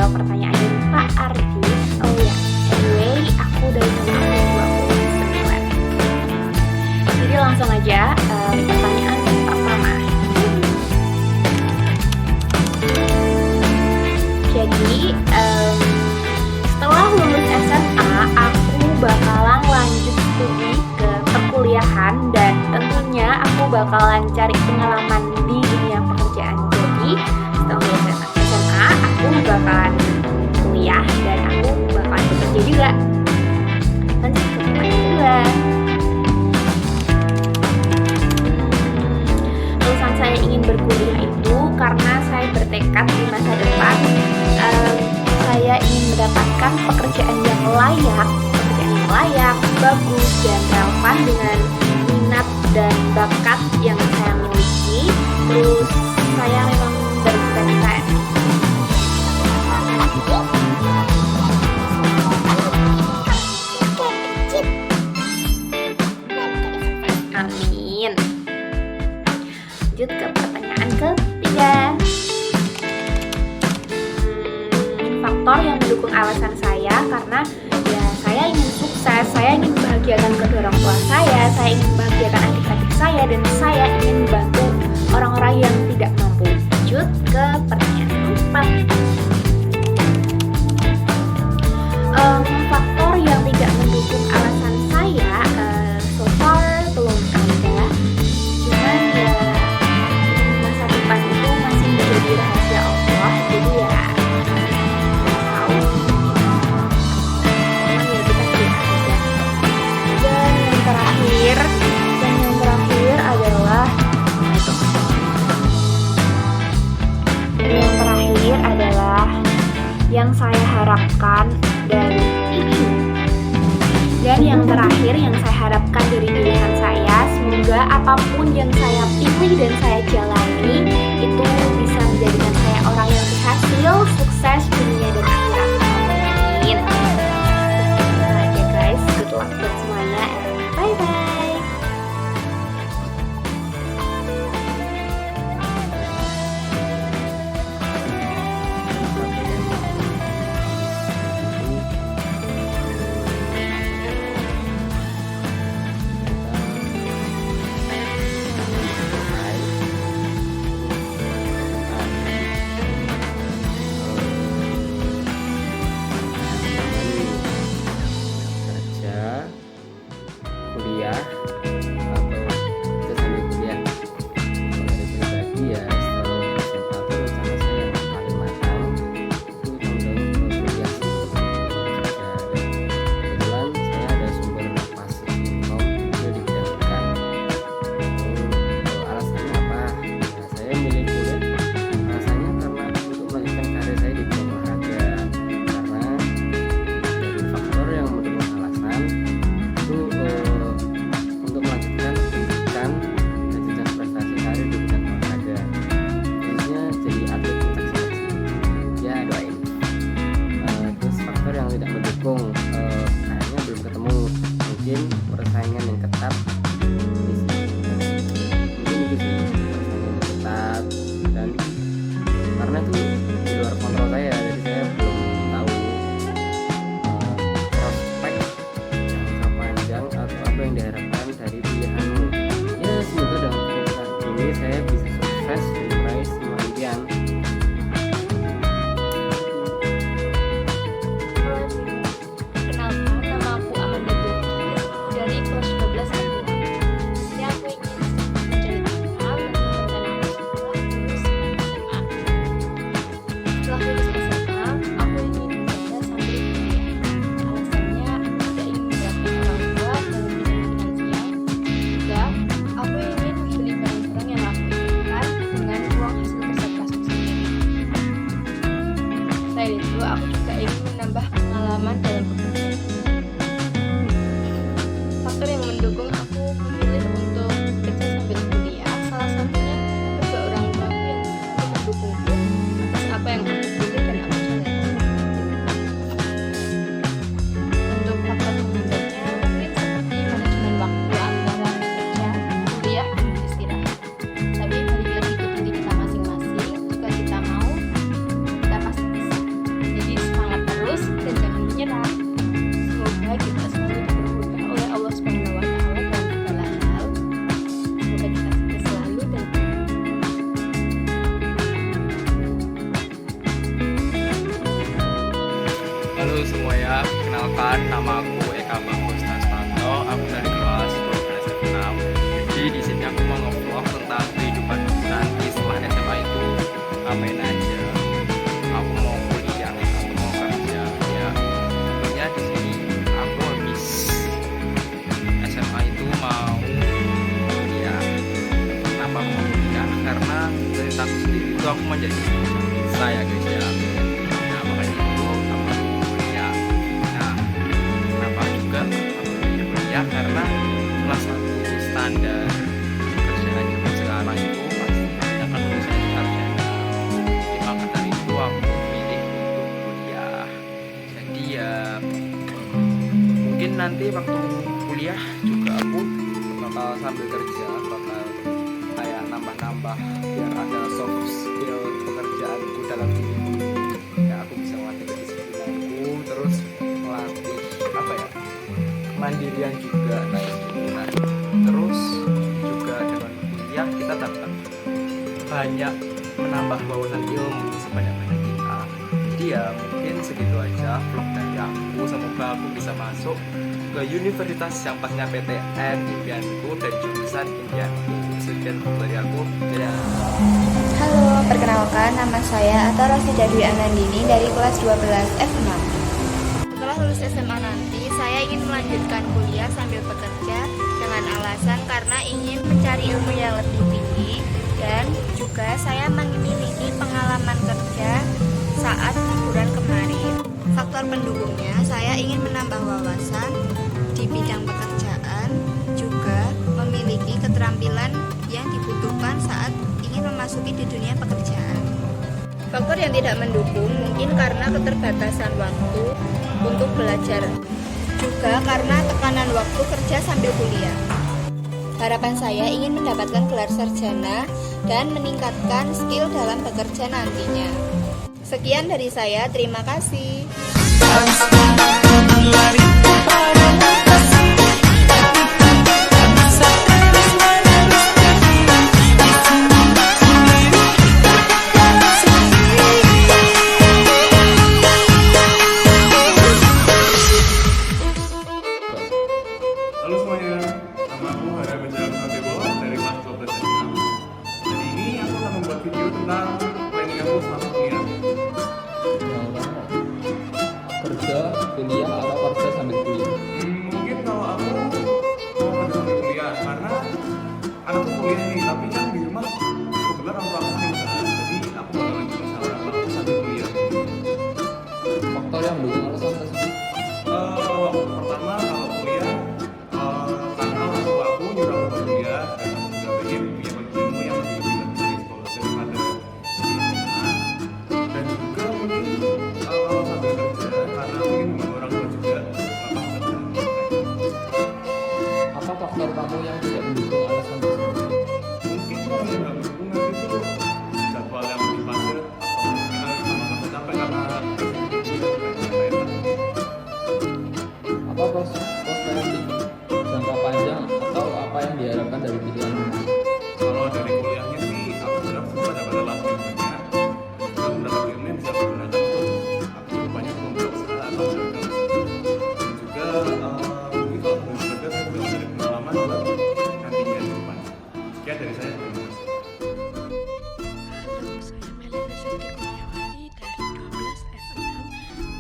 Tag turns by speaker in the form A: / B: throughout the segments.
A: menjawab pertanyaan dari Pak Ardi. Oh ya, anyway, aku dari nomor 29. Jadi langsung aja pertanyaan pertama. Jadi setelah lulus SMA, aku bakalan lanjut studi ke perkuliahan dan tentunya aku bakalan cari pengalaman di dunia pekerjaan. Jadi setelah lulus SMA, aku bakalan kuliah dan aku bakalan bekerja juga. Lanjut ke pertanyaan kedua. Alasan saya ingin berkuliah itu karena saya bertekad di masa depan saya ingin mendapatkan pekerjaan yang layak, bagus dan relevan dengan minat dan bakat yang saya miliki. Terus saya memang bercita-cita amin. Lanjut ke pertanyaan ketiga. Faktor yang mendukung alasan saya karena ya saya ingin sukses, saya ingin membahagiakan kedua orang tua saya ingin membahagiakan adik-adik saya, dan saya ingin membantu orang-orang yang tidak mampu. Lanjut ke pertanyaan keempat. Faktor yang tidak mendukung alasan saya so far belum ada, cuman ya masa depan itu masih menjadi rahasia Allah, jadi ya yang saya harapkan dari yang terakhir yang saya harapkan dari pilihan saya, semoga apapun yang saya pilih dan saya jalani itu bisa menjadikan saya orang yang berhasil, sukses dunia dan akhirat. Amin. Itu aja guys, good luck buat semuanya and bye bye.
B: Kuliah atau itu sambil kuliah. Kalau dari pribadi ya setelah SMA itu rencana saya yang paling matang itu condong ke kuliah kerja. Kebetulan saya ada sumber pasif income itu di bidang ikan. Alasannya apa? Nah, saya milih kuliah alasannya karena untuk melanjutkan karir saya di bidang olahraga, karena dari faktor yang mendukung alasan itu untuk melanjutkan pendidikan dan jenjang prestasi karir di bidang olahraga, khususnya jadi atlet pencak silat. Ya doain. Terus faktor yang tidak mendukung kayaknya belum ketemu, mungkin persaingan yang ketat. Mungkin itu sih, persaingan yang ketat, dan karena itu di luar kontrol saya, jadi saya belum tahu prospek jangka panjang atau apa yang diharapkan dari pilihanmu. Ya semoga dengan keputusan ini saya bisa sukses dan meraih semua impian.
A: Kenalkan, nama aku Amanda Burki dari kelas 12 SMA. Jadi aku ingin menceritakan tentang rencana aku setelah lulus SMA. Setelah lulus SMA, aku ingin bekerja sambil kuliah. Alasannya aku tidak ingin memberatkan orang tua dalam bidang finansial. Juga, aku ingin membeli barang-barang yang aku inginkan dengan uang hasil kerja kerasku sendiri. Selain itu, aku juga ingin menambah pengalaman dalam bekerja. Faktor yang mendukung aku memilih untuk bekerja sambil kuliah, salah satunya kedua orang tuaku yang mendukungku atas apa yang aku pilih dan aku jalani. Untuk faktor penghambatnya mungkin seperti manajemen waktu antara bekerja, kuliah, dan beristirahat. Tapi balik lagi ke diri kita masing-masing, jika kita mau, kita pasti bisa. Jadi
C: perkenalkan, nama aku Eka Bagus Nastanto, aku dari kelas 12 SMA. Jadi di sini aku mau nge-vlog tentang kehidupan nanti setelah SMA itu ngapain aja. Aku mau kuliah, aku mau kerja. Ya, tentunya di sini aku habis SMA itu mau kuliah. Kenapa mau kuliah? Karena dari aku sendiri itu aku menjadi saya guys ya. Nah makanya itu aku kuliah. Nah kenapa juga aku kuliah? Karena salah satu standar kerjaan zaman sekarang itu pasti akan lulusan sarjana. Jadi maka dari itu aku memilih untuk kuliah. Jadi ya mungkin nanti waktu kuliah juga aku bakal sambil kerja, bakal kayak nambah-nambah biar ada soft skill pekerjaanku dalam diriku. Ya aku bisa melatih kedisiplinanku, terus melatih apa ya, kemandirian juga. Nah terus juga dengan kuliah kita dapat banyak menambah wawasan ilmu sebanyak-banyak kita. Jadi ya mungkin segitu aja vlog dari aku. Semoga aku bisa masuk ke universitas yang pastinya PTN impianku dan jurusan impianku. Sekian dari aku. Dadah.
A: Halo, perkenalkan nama saya Atara Rosida Dwi Anandini dari kelas 12 F6. Setelah lulus SMA nanti, saya ingin melanjutkan kuliah sambil bekerja dengan alasan karena ingin mencari ilmu yang lebih tinggi dan juga saya memiliki pengalaman kerja saat liburan kemarin. Faktor pendukungnya, saya ingin menambah wawasan di bidang pekerjaan, juga memiliki keterampilan yang dibutuhkan saat ingin memasuki di dunia pekerjaan. Faktor yang tidak mendukung mungkin karena keterbatasan waktu untuk belajar, juga karena tekanan waktu kerja sambil kuliah. Harapan saya ingin mendapatkan gelar sarjana dan meningkatkan skill dalam bekerja nantinya. Sekian dari saya, terima kasih.
D: Halo semuanya, nama aku Hara Benjamin Satebo dari kelas 12 SMA. Jadi ini aku akan membuat video tentang planning aku selama kuliah.
B: Kerja, kuliah, atau kerja sambil kuliah?
D: Mungkin kalau aku mau kerja sambil kuliah, karena anakku kuliah nih, tapi kan di rumah kebetulan orang tua aku punya usaha, jadi aku bakal lanjut usaha aku sambil kuliah.
B: Faktor yang mendukung alasan tersebut?
D: Pertama kalau kuliah, karena orang tua aku nyuruh aku kuliah dan aku juga pengen punya ilmu yang lebih dari sekolah daripada di SMA. Dan juga mungkin kalau sambil kerja, karena aku ingin membantu orang tua juga melakukan pekerjaan mereka.
B: Apa faktor kamu yang tidak mendukung alasan tersebut?
D: Mungkin kalau yang nggak mendukung nanti itu jadwal yang lebih padat atau mungkin lagi sama-sama capek karena
B: Apa prosperity jangka panjang atau apa yang diharapkan dari pilihan?
D: kalau dari kuliahnya sih aku berharap bisa dapat relasi banyak dan juga mendapat ilmu yang bisa aku gunakan untuk aku banyak membuat usaha atau dagang dan juga mungkin kalau sambil bekerja saya juga mencari pengalaman buat nantinya di depan. Sekian dari saya, terima kasih.
E: Halo, saya Melina Siti Kurniawati dari 12 F6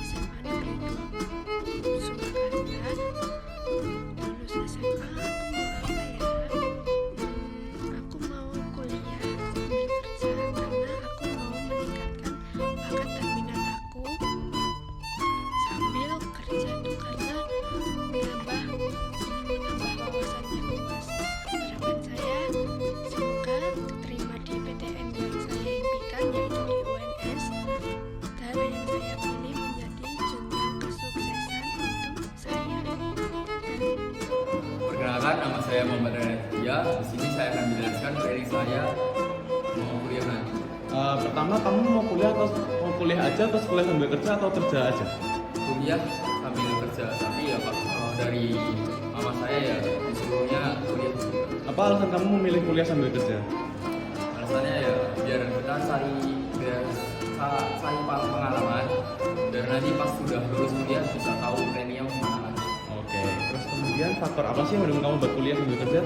E: SMA Negeri 2 Surakarta. Lulus SMA aku mau apa ya? Aku mau kuliah sambil kerja karena aku mau meningkatkan bakat dan minat aku sambil kerja tuh karena ingin menambah wawasan yang luas. Harapan saya semoga keterima di PTN yang saya impikan yaitu di UNS dan yang saya pilih menjadi jenjang kesuksesan untuk saya.
C: Perkenalkan, nama saya Muhammad Renatya. Di sini saya akan menjelaskan planning saya mau kuliah nanti.
D: Pertama kamu mau kuliah aja terus kuliah sambil kerja atau kerja aja?
C: Kuliah sambil kerja, tapi ya Pak, kalau dari mama saya ya disuruhnya kuliah juga.
D: Apa alasan kamu memilih kuliah sambil kerja?
C: Alasannya ya biar kita cari pengalaman dan biar nanti pas sudah lulus kuliah bisa tahu plannya kemana lagi.
D: Oke, terus kemudian faktor apa sih yang mendukung kamu buat kuliah sambil kerja?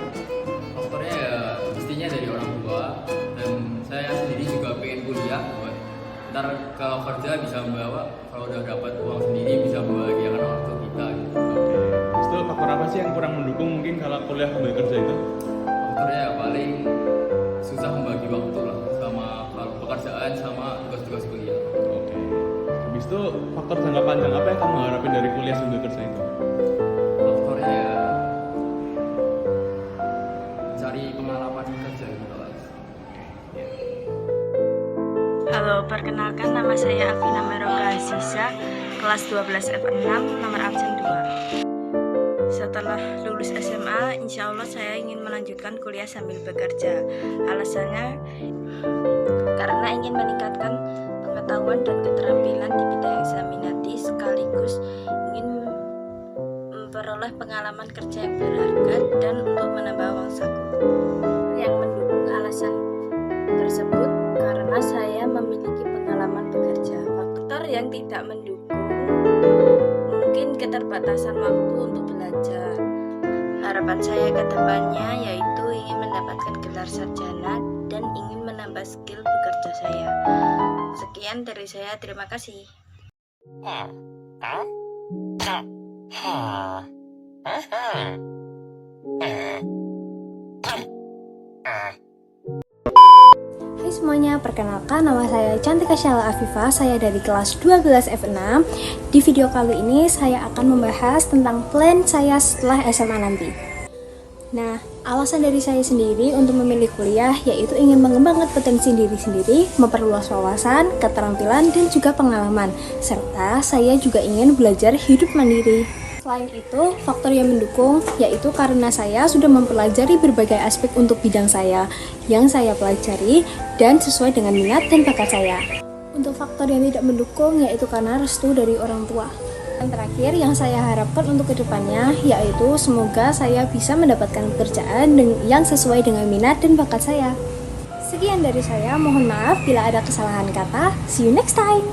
C: Faktornya ya pastinya dari orang tua, dan saya sendiri juga pengen kuliah buat ntar kalau kerja bisa membawa, kalau udah dapat uang sendiri bisa membahagiakan orang tua kita gitu.
D: Oke, terus itu faktor apa sih yang kurang mendukung mungkin kalau kuliah sambil kerja itu?
C: Faktornya ya paling susah membagi waktu lah sama kalau pekerjaan sama tugas-tugas kuliah.
D: Oke, habis itu faktor jangka panjang apa yang kamu harapin dari kuliah sambil kerja itu?
C: Faktornya ya cari pengalaman kerja gitu lah.
F: Halo, perkenalkan nama saya Afina Meroga Aziza, kelas 12 F6, nomor absen 2. Setelah lulus SMA, insya Allah saya ingin melanjutkan kuliah sambil bekerja. Alasannya karena ingin meningkatkan pengetahuan dan keterampilan di bidang yang saya minati, sekaligus ingin memperoleh pengalaman kerja yang berharga dan untuk menambah uang saku. Yang mendukung alasan tersebut karena saya memiliki pengalaman bekerja. Faktor yang tidak mendukung mungkin keterbatasan waktu untuk belajar. Harapan saya ke depannya yaitu ingin mendapatkan gelar sarjana dan ingin menambah skill bekerja saya. Sekian dari saya, terima kasih.
A: Hai semuanya, perkenalkan nama saya Cantika Syala Afifa, saya dari kelas 12 F6. Di video kali ini saya akan membahas tentang plan saya setelah SMA nanti. Nah, alasan dari saya sendiri untuk memilih kuliah yaitu ingin mengembangkan potensi diri sendiri, memperluas wawasan, keterampilan, dan juga pengalaman. Serta saya juga ingin belajar hidup mandiri. Selain itu, faktor yang mendukung yaitu karena saya sudah mempelajari berbagai aspek untuk bidang saya yang saya pelajari dan sesuai dengan minat dan bakat saya. Untuk faktor yang tidak mendukung yaitu karena restu dari orang tua. Yang terakhir yang saya harapkan untuk kedepannya yaitu semoga saya bisa mendapatkan pekerjaan yang sesuai dengan minat dan bakat saya. Sekian dari saya, mohon maaf bila ada kesalahan kata. See you next time!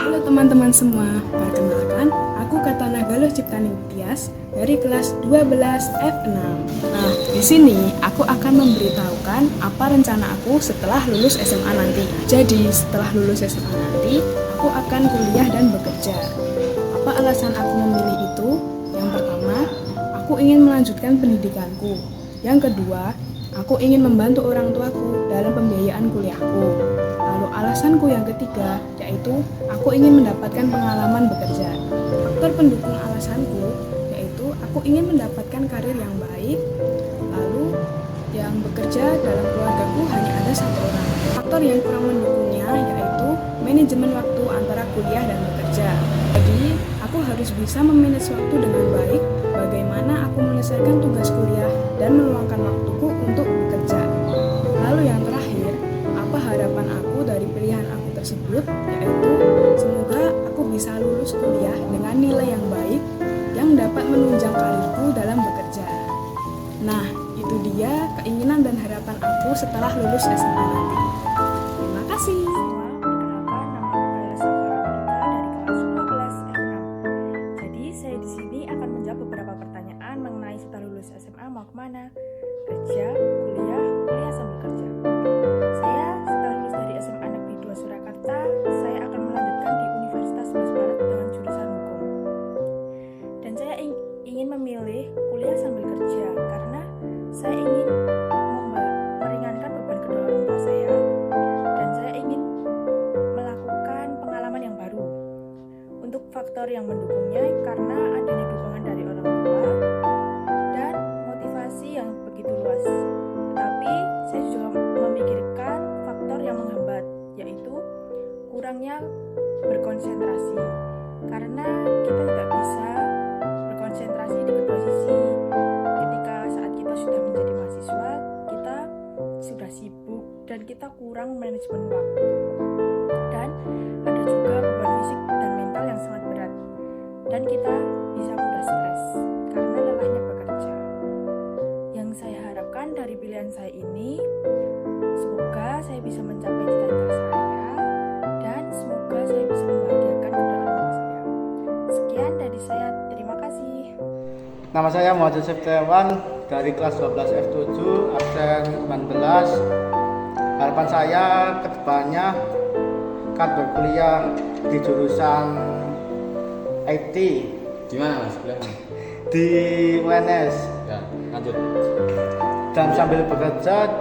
E: Halo teman-teman semua, perkenalkan aku Katana Galuh Ciptani Tias dari kelas 12 F6. Nah, di sini aku akan memberitahukan apa rencana aku setelah lulus SMA nanti. Jadi, setelah lulus SMA nanti, aku akan kuliah dan bekerja. Apa alasan aku memilih itu? Yang pertama, aku ingin melanjutkan pendidikanku. Yang kedua, aku ingin membantu orang tuaku dalam pembiayaan kuliahku. Lalu alasanku yang ketiga, yaitu aku ingin mendapatkan pengalaman bekerja. Faktor pendukung alasanku, yaitu aku ingin mendapatkan karir yang baik. Lalu yang bekerja dalam keluargaku hanya ada satu orang. Faktor yang kurang mendukungnya, yaitu manajemen waktu antara kuliah dan bekerja. Jadi, aku harus bisa memanage waktu dengan baik, bagaimana aku menyelesaikan tugas kuliah dan meluangkan waktuku untuk bekerja. Lalu yang terakhir, apa harapan aku dari pilihan aku tersebut, yaitu semoga aku bisa lulus kuliah dengan nilai yang baik yang dapat menunjang karirku dalam bekerja. Nah, itu dia keinginan dan harapan aku setelah lulus SMA nanti. Terima kasih.
F: Perkenalkan, nama aku adalah Safara Anita dari kelas 12 F6. Jadi, saya di sini akan menjawab beberapa pertanyaan mengenai setelah lulus SMA mau kemana? Kerja, kuliah sambil kerja. Saya setelah lulus dari SMA Negeri 2 Surakarta, saya akan melanjutkan di Universitas 11 Maret dengan jurusan hukum. Dan saya ingin memilih kuliah sambil kerja karena saya ingin meringankan beban kedua orang tua saya dan saya ingin melakukan pengalaman yang baru. Untuk faktor yang mendukungnya karena adanya dukungan dari orang tua dan motivasi yang begitu luas. Tetapi saya juga memikirkan faktor yang menghambat, yaitu kurangnya berkonsentrasi. Karena kita tidak bisa berkonsentrasi di kedua sisi. Ketika saat kita sudah menjadi mahasiswa, kita sudah sibuk dan kita kurang manajemen waktu. Dan ada juga beban fisik dan mental yang sangat berat. Dan kita bisa mudah stres karena lelahnya bekerja. Yang saya harapkan dari pilihan saya ini, semoga saya bisa mencapai cita-cita saya dan semoga saya bisa
G: Nama saya Muhammad Yusuf Tewan dari kelas 12 F7 absen 19. Harapan saya ke depannya akan berkuliah di jurusan IT
B: Di mana Mas kuliahnya?
G: di UNS
B: Ya, lanjut.
G: dan sambil bekerja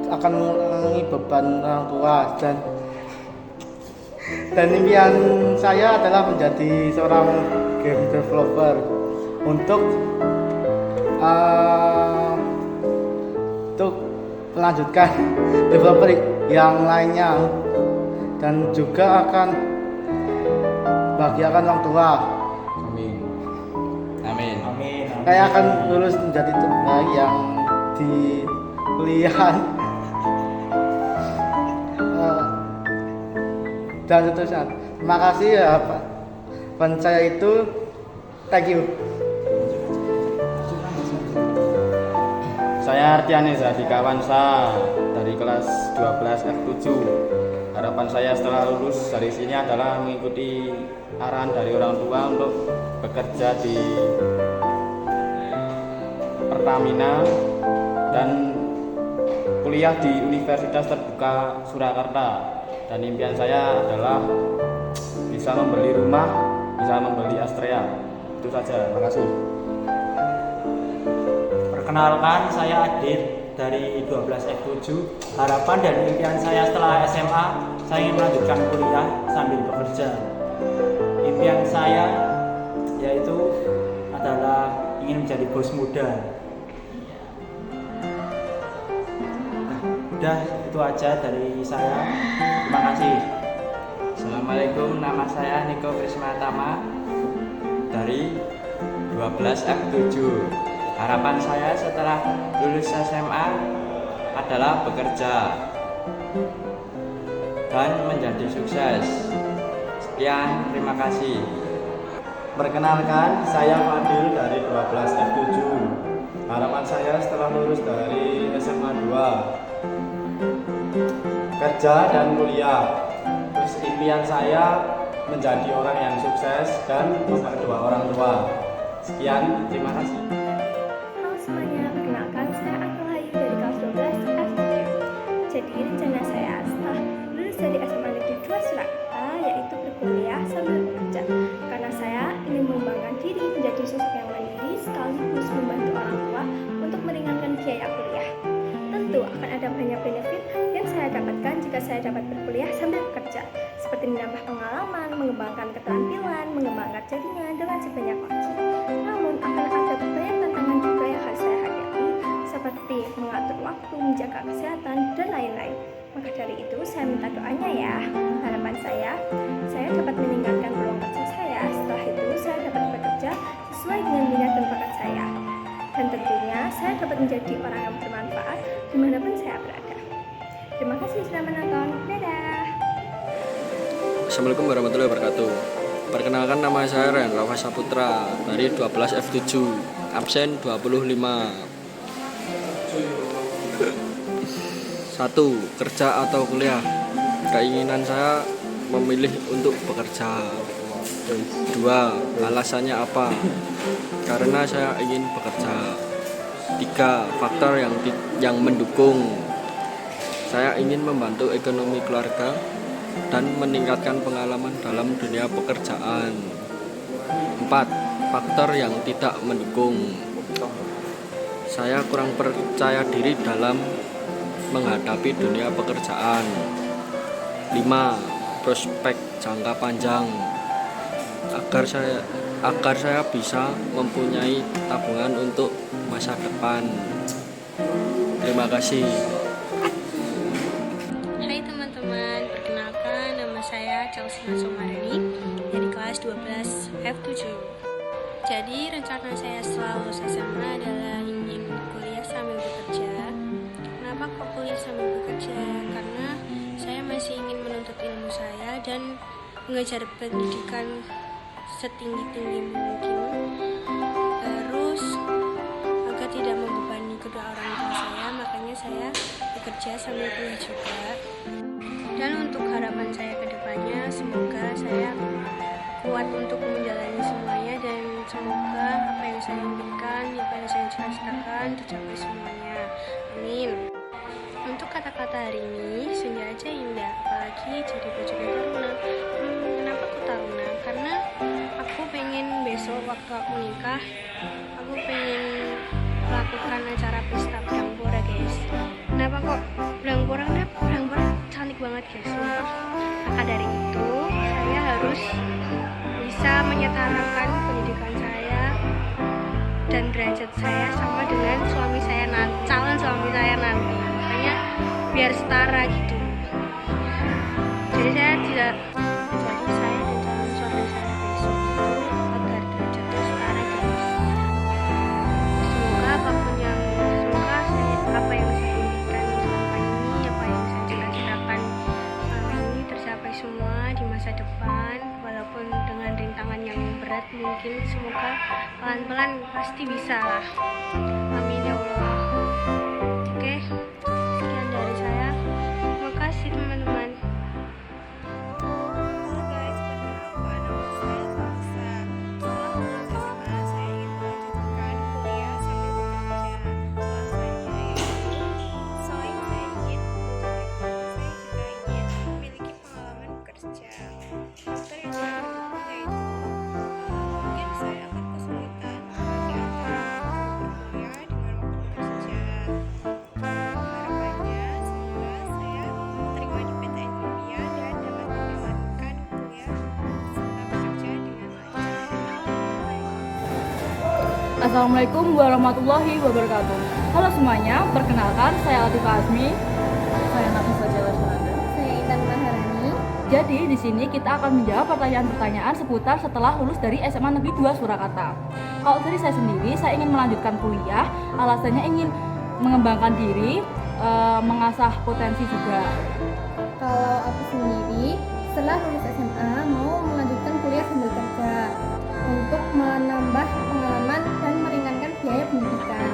G: akan mengurangi beban orang tua dan impian saya adalah menjadi seorang game developer untuk melanjutkan developer yang lainnya dan juga akan bahagiakan orang tua.
B: Amin.
C: Amin.
D: Amin.
G: Saya akan lulus menjadi terbaik yang di kuliah dan seterusnya. Terima kasih ya Pak. Saya itu thank you.
H: Saya Artiani Zadika Wansa dari kelas 12 F7. Harapan saya setelah lulus dari sini adalah mengikuti arahan dari orang tua untuk bekerja di Pertamina dan kuliah di Universitas Terbuka Surakarta. Dan impian saya adalah bisa membeli rumah, bisa membeli Astrea. Itu saja, terima kasih.
I: Perkenalkan, saya Adit dari 12 F7. Harapan dan impian saya setelah SMA, saya ingin melanjutkan kuliah sambil bekerja. Impian saya yaitu adalah ingin menjadi bos muda. Udah, itu aja dari saya. Terima kasih.
C: Assalamualaikum, nama saya Niko Prismatama dari 12 F7. Harapan saya setelah lulus SMA adalah bekerja dan menjadi sukses. Sekian, terima kasih.
J: Perkenalkan, saya Fadil dari 12 F7. Harapan saya setelah lulus dari SMA 2 kerja dan kuliah. Terus impian saya menjadi orang yang sukses dan kedua orang tua. Sekian, terima kasih.
K: Halo semuanya, perkenalkan saya Akmal Hayu dari kelas 12 F7. Jadi rencana saya setelah lulus dari SMA Negeri 2 Surakarta yaitu berkuliah sambil bekerja. Karena saya ingin mengembangkan diri menjadi sosok yang mandiri sekaligus membantu orang tua untuk meringankan biaya kuliah. Tentu akan ada banyak benefit yang saya dapatkan jika saya dapat berkuliah sambil bekerja, seperti menambah pengalaman, mengembangkan keterampilan, mengembangkan jaringan dengan sebanyak waktu. Namun akan ada banyak tantangan juga yang harus saya hadapi, seperti mengatur waktu, menjaga kesehatan, dan lain-lain. Maka dari itu saya minta doanya ya. Harapan saya dapat meningkatkan peluang kerja saya. Setelah itu saya dapat bekerja sesuai dengan minat dan bakat saya. Dan tentunya saya dapat menjadi orang yang bermanfaat dimanapun saya berada. Terima kasih sudah menonton. Dadah.
L: Assalamualaikum warahmatullahi wabarakatuh. Perkenalkan, nama saya Ren Rafa Saputra dari 12 F7 absen 25. 1. Kerja atau kuliah. Keinginan saya memilih untuk bekerja. 2. Alasannya apa? Karena saya ingin bekerja. 3. Faktor yang mendukung. Saya ingin membantu ekonomi keluarga dan meningkatkan pengalaman dalam dunia pekerjaan. 4. Faktor yang tidak mendukung. Saya kurang percaya diri dalam menghadapi dunia pekerjaan. 5. Prospek jangka panjang. Agar saya bisa mempunyai tabungan untuk masa depan. Terima kasih.
E: Hai teman-teman, perkenalkan nama saya Chelsea Sumarni dari kelas 12 F7. Jadi rencana saya setelah lulus SMA adalah ingin kuliah sambil bekerja. Kenapa kok kuliah sambil bekerja? Karena saya masih ingin menuntut ilmu saya dan mengejar pendidikan setinggi-tinggi mungkin. Terus agar tidak membebani kedua orang tua saya, makanya saya bekerja sambil kuliah juga. Dan untuk harapan saya ke depannya, semoga saya kuat untuk menjalani semuanya dan yang saya impikan, apa yang saya cita-citakan tercapai semuanya. Amin. Untuk kata-kata hari ini, senja aja indah, apalagi jadi bojonya Taruna. Kenapa aku Taruna? Karena aku pengen besok waktu aku nikah, aku pengen melakukan acara pesta Brangpora, guys. Kenapa kok Brangpora? Kenapa Brangpora cantik banget, guys. Sumpah. Maka dari itu, saya harus bisa menyetarakan pendidikan saya dan derajat saya sama dengan suami saya nanti, calon suami saya nanti. Makanya biar setara gitu. Jadi saya tidak, jadi saya dan calon suami saya besok itu agar derajatnya setara, guys. Semoga apapun yang, semoga apa yang saya impikan selama ini, apa yang saya cita-citakan selama ini tercapai semua di masa depan, walaupun dengan rintangan yang berat mungkin. Semoga pelan-pelan pasti bisa lah. Amin ya Allah. Oke, sekian dari saya. Terima kasih teman-teman.
F: Halo guys, perkenalkan nama saya Salsa. Setelah lulus SMA, saya ingin melanjutkan kuliah sambil bekerja. Alasannya yaitu selain saya ingin saya juga ingin memiliki pengalaman bekerja. Faktor yang saya mendukung yaitu mungkin saya akan kesulitan bagi antara berkuliah dengan waktu bekerja. Harapannya semoga saya terima di PTN Ilmiah dan dapat menjalankan kuliah serta bekerja dengan lancar.
M: Assalamualaikum warahmatullahi wabarakatuh. Halo semuanya, perkenalkan saya Latifah Azmi. Saya Nafisa Jalaswananda.
K: Saya Intan Maharani.
M: Jadi di sini kita akan menjawab pertanyaan-pertanyaan seputar setelah lulus dari SMA Negeri 2 Surakarta. Kalau dari saya sendiri, saya ingin melanjutkan kuliah. Alasannya ingin mengembangkan diri, mengasah potensi juga.
K: Kalau aku sendiri, setelah lulus SMA mau melanjutkan kuliah sambil kerja untuk menambah pengalaman dan meringankan biaya pendidikan.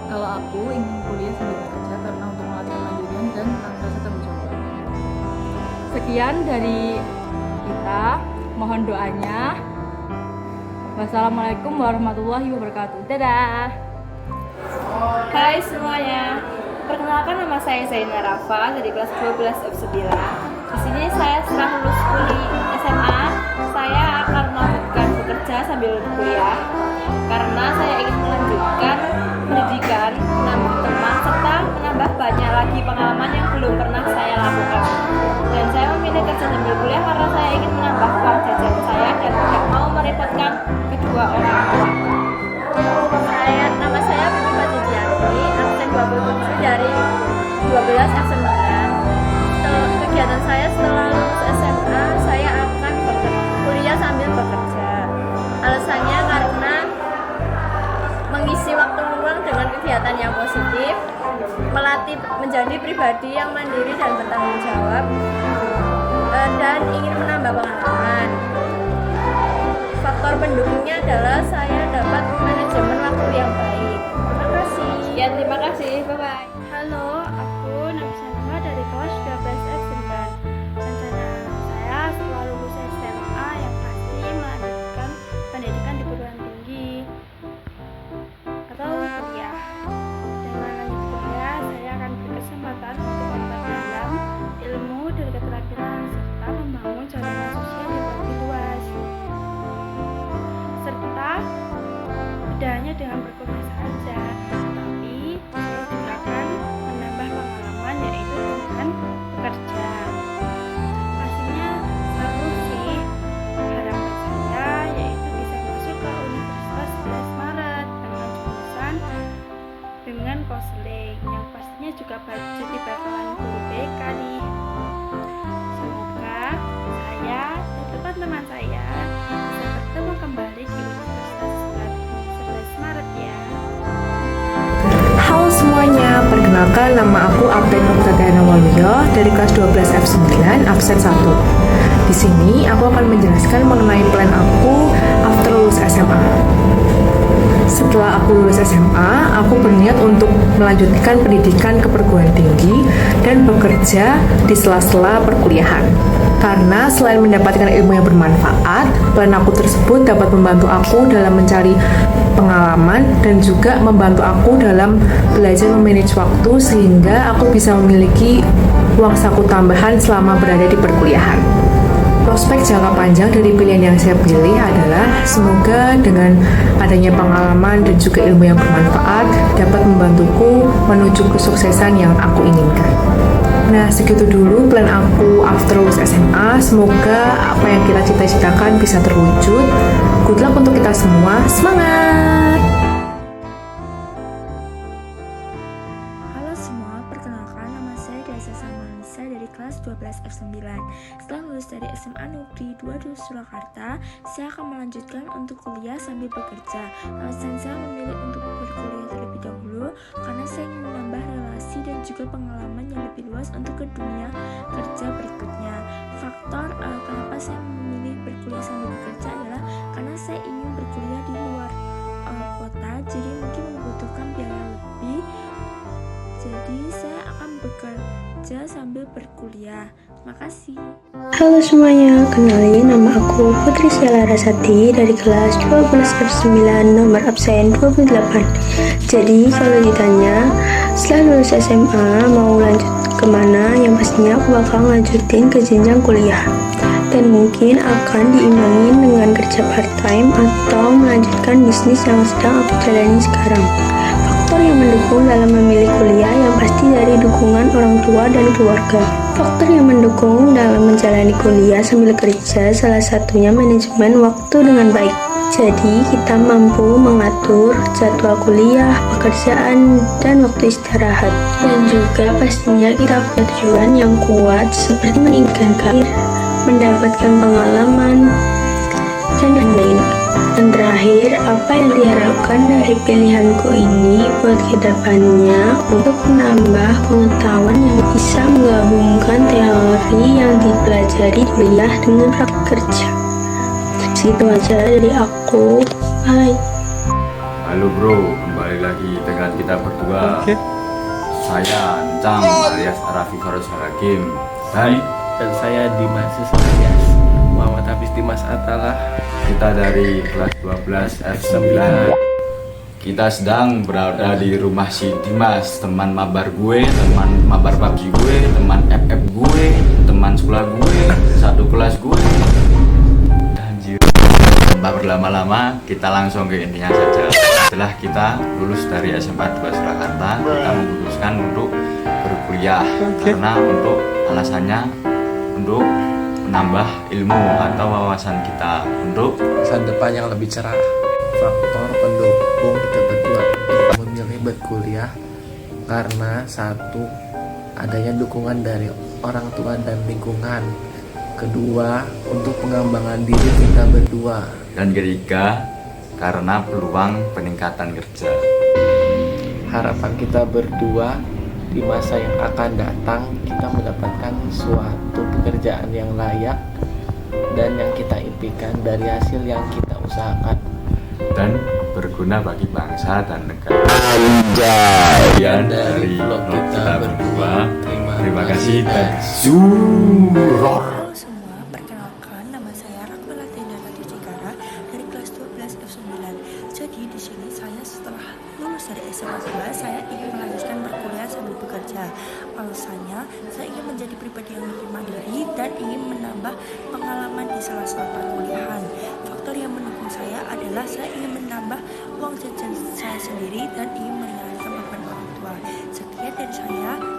M: Kalau aku ingin kuliah sambil bekerja karena untuk melatih kemandirian dan rasa tanggung jawab. Sekian dari kita, mohon doanya. Wassalamualaikum warahmatullahi wabarakatuh. Dadah.
F: Hai semuanya, perkenalkan nama saya Zaina Rafa dari kelas 12 F9. Di sini saya setelah lulus kuliah SMA, saya akan melanjutkan bekerja sambil kuliah karena saya ingin melanjutkan pendidikan, menambah teman, serta menambah banyak lagi pengalaman yang belum pernah saya lakukan. Dan saya memilih kerja sambil kuliah karena saya ingin menambah uang jajan saya dan tidak mau merepotkan kedua orang tua. Nama saya Bibi Fajidianti, absen 27 dari 12 F9. Kegiatan saya setelah lulus SMA, saya akan kuliah sambil bekerja. Alasannya karena mengisi waktu luang dengan kegiatan yang positif, melatih menjadi pribadi yang mandiri dan bertanggung jawab, dan ingin menambah pengalaman. Faktor pendukungnya adalah saya dapat manajemen waktu yang baik. Terima kasih. Sekian, terima kasih. Bye-bye.
E: Halo, aku Nafisa Nima dari kelas 12 F9. Rencana saya setelah lulus SMA yang pasti melanjutkan pendidikan di perguruan tinggi atau kuliah. Dengan lanjut kuliah, saya akan berkesempatan untuk memperdalam ilmu dan keterampilan serta membangun jaringan sosial yang lebih luas. Serta tidak hanya dengan berkuliah saja, tapi saya juga akan menambah pengalaman yaitu dengan bekerja. Pastinya satu sih harapan saya yaitu bisa masuk ke Universitas 11 Maret dengan jurusan dengan konseling yang pastinya juga jadi bakalan guru BK nih. Semoga saya dan teman-teman saya bisa bertemu kembali di Universitas 11 Maret ya.
N: Halo semuanya, perkenalkan nama aku Abden Nurtadana Waluyo dari kelas 12 F9 absen 1. Di sini aku akan menjelaskan mengenai plan aku after lulus SMA. Setelah aku lulus SMA, aku berniat untuk melanjutkan pendidikan ke perguruan tinggi dan bekerja di sela-sela perkuliahan. Karena selain mendapatkan ilmu yang bermanfaat, plan aku tersebut dapat membantu aku dalam mencari pengalaman dan juga membantu aku dalam belajar memanage waktu sehingga aku bisa memiliki uang saku tambahan selama berada di perkuliahan. Prospek jangka panjang dari pilihan yang saya pilih adalah semoga dengan adanya pengalaman dan juga ilmu yang bermanfaat dapat membantuku menuju kesuksesan yang aku inginkan. Nah, segitu dulu plan aku after lulus SMA. Semoga apa yang kita cita-citakan bisa terwujud. Good luck untuk kita semua. Semangat!
F: Halo semua, perkenalkan nama saya Dasa Samanisa dari kelas 12 F9. Setelah lulus dari SMA Negeri 22 Surakarta, saya akan melanjutkan untuk kuliah sambil bekerja. Alasan saya memilih untuk berkuliah terlebih dahulu karena saya ingin menambah relasi dan juga pengalaman yang lebih luas untuk ke dunia kerja berikutnya. Faktor kenapa saya memilih berkuliah sambil bekerja adalah karena saya ingin berkuliah di luar kota, jadi mungkin membutuhkan biaya lebih. Jadi saya akan bekerja sambil berkuliah. Makasih.
K: Halo semuanya, kenalin nama aku Putri Syala Rasati dari kelas 12 F9 nomor absen 28. Jadi kalau ditanya setelah lulus SMA mau lanjut kemana, yang pastinya aku bakal lanjutin ke jenjang kuliah dan mungkin akan diimbangi dengan kerja part time atau melanjutkan bisnis yang sedang aku jalani sekarang. Faktor yang mendukung dalam memilih kuliah yang pasti dari dukungan orang tua dan keluarga. Faktor yang mendukung dalam menjalani kuliah sambil kerja salah satunya manajemen waktu dengan baik. Jadi kita mampu mengatur jadwal kuliah, pekerjaan, dan waktu istirahat. Dan juga pastinya kita punya tujuan yang kuat seperti meningkatkan karir, mendapatkan pengalaman, dan lain-lain. Dan terakhir, apa yang diharapkan dari pilihanku ini buat kedepannya untuk menambah pengetahuan yang bisa menggabungkan teori yang dipelajari kuliah dengan praktik kerja. Segitu aja dari aku. Bye.
O: Halo bro, kembali lagi dengan kita berdua. Saya Encang alias Raffi Farus Harakim.
B: Dan saya Dimas alias Muhammad Hafiz Dimas Atalah.
O: Kita dari kelas 12 F9. Kita sedang berada di rumah si Dimas, teman mabar gue, teman mabar PUBG gue, teman FF gue, teman sekolah gue, satu kelas gue. Anjir, tanpa berlama-lama kita langsung ke intinya saja. Setelah kita lulus dari SMA 2 Surakarta, kita memutuskan untuk berkuliah karena untuk alasannya untuk menambah ilmu atau wawasan kita untuk
P: masa depan yang lebih cerah. Faktor pendukung kita berdua untuk memilih berkuliah karena satu, adanya dukungan dari orang tua dan lingkungan. Kedua, untuk pengembangan diri kita berdua.
O: Dan ketiga, karena peluang peningkatan kerja.
P: Harapan kita berdua di masa yang akan datang kita mendapatkan suatu pekerjaan yang layak dan yang kita impikan dari hasil yang kita usahakan
O: dan berguna bagi bangsa dan negara.
P: Sekian dari vlog kita berdua.
O: Terima kasih dan suror.
F: Halo semua, perkenalkan nama saya Rakmala Tendara Ticikara dari kelas 12 F9. Jadi di sini saya setelah lulus dari SMA 2, saya ingin melanjutkan berkuliah sambil bekerja. Alasannya, saya ingin menjadi pribadi yang lebih mandiri dan ingin menambah pengalaman di sela-sela perkuliahan. Faktor yang mendukung saya adalah saya ingin menambah uang jajan saya sendiri dan ingin meringankan beban orang tua. Sekian dari saya.